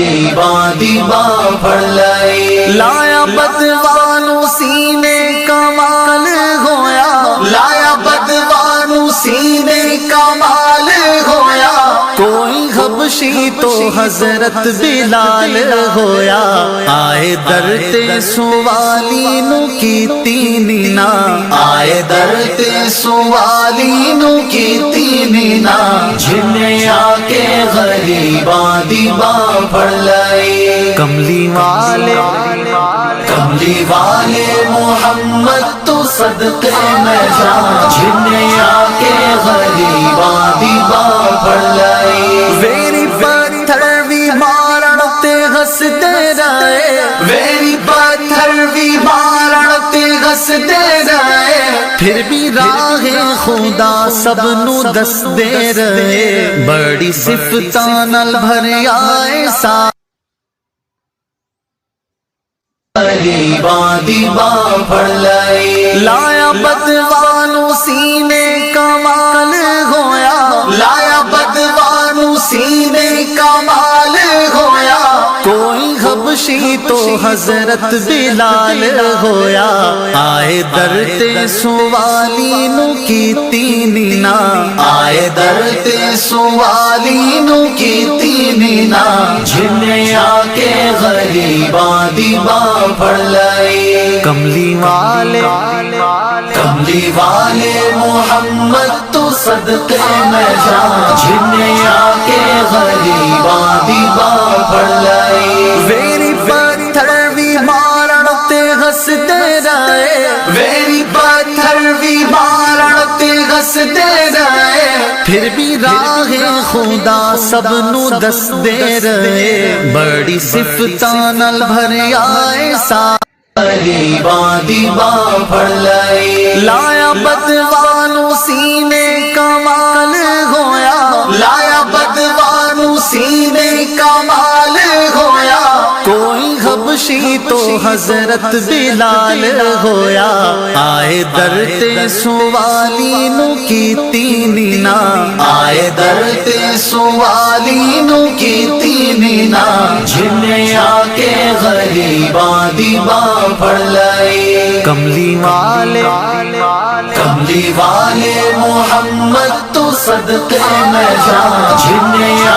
غریباں دی باں پھڑ لئی، لایا بدوانو سینے کمال ہویا، لایا بدوانو سینے کمال ہویا، کوئی حبشی تو حضرت بلال ہویا، آئے در تے سوالی نو کیتی نینا، آئے در تے سوالی نو کیتی نینا، جنہیں آ کے غریباں دی باں پھڑ لئی، کملی والے محمد تو صدقے میں جان، جنہیں آ کے غریباں دی باں پھڑ لئی، ویری پتھر بھی مارن تے ہسدے رہے، ویری پتھر بھی مارن تے ہسدے رہے، پھر بھی راہ خدا سب نو دس دے رہے، بڑی صفتاں نال بھر آئے سا غریباں دی باں پھڑ لئی، لایا بدوانو سینے کمال ہویا، لایا بدوانو سینے کمال ہویا، کوئی حبشی تو حضرت بلال ہویا، آئے در تے سوالی نو کیتی نینا، آئے در تے سوالی نو کیتی نینا، جنہیں آ کے غریباں دی باں پھڑ لئی، کملی والے محمد تو صدقے میں جان، جنہیں آ کے غریباں دی باں پھڑ لئی، ویری پتھر بھی مارن تے ہسدے رہے، ویری پتھر بھی مارن تے ہسدے رہے، پھر بھی راہ خدا سب نو دس دے رہے، بڑی صفتاں نال بھر آئے سا غریباں دی باں پھڑ لئی، لایا بدوانو سینے کمال ہویا، لایا بدوانو سینے کمال ہویا، کوئی حبشی تو حضرت بلال ہویا، آئے در تے سوالی نو کیتی نینا، آئے در تے سوالی نو کیتی نینا، جنہیں آ کے غریباں دی باں پھڑ لئی، کملی والے محمد تو صدقے میں جان، جنہیں